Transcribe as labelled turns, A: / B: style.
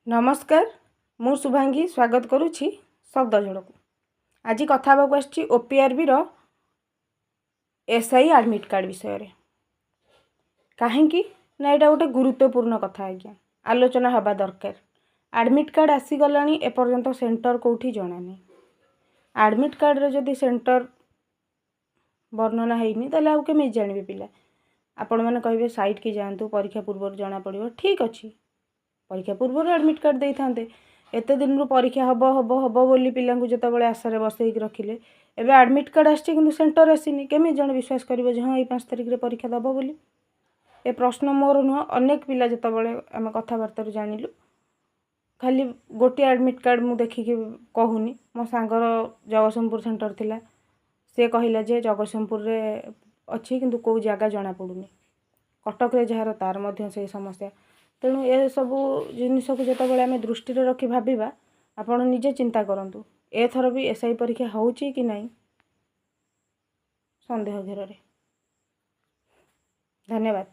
A: नमस्कार मु शुभांगी स्वागत करुछि शब्द जोड़ को आज कथा आसछि ओपीआरबी रो एसआई एडमिट कार्ड विषय रे कहीं ना यहाँ गोटे गुरुत्वपूर्ण कथा आज्ञा आलोचना हवा दरकार। एडमिट कार्ड आसी गलानी एपर्यंत सेंटर कोठी जना नहीं। एडमिट कार्ड रे जदि सेंटर वर्णना हैनी ताले आउ केमि जानबे पिला। आपण माने कहबे साइट की जांतु परीक्षा पूर्व जना पड़िबो। ठीक अछि परीक्षा पूर्व एडमिट कार्ड दे था एत दिन परीक्षा हम हम हम बोली पिला जो आशार बसईक रखिले एवं एडमिट कार्ड आसी कि सेंटर आसीनी केमी जन विश्वास करेंगे जे हाँ ये 5 तारिख रे परीक्षा दब बोली। ए प्रश्न मोर नुह अनेक पिला जो आम कथबार्तार जानिलु खाली गोटे एडमिट कार्ड मु देखिकी कहूनी मो सांगर जगतसिंहपुर सेंटर थिला से कहला जे जगतसिंहपुर रे अच्छी किंतु कौ जगह जना पड़ुनी कटक रे जार तार मध्य से समस्या। तेणु ए सबू जिनस को जो आम दृष्टि रखी भाविबा आपण निजे चिंता करंतु एथर भी एसआई परीक्षा होउची कि नहीं संदेह घेर। धन्यवाद।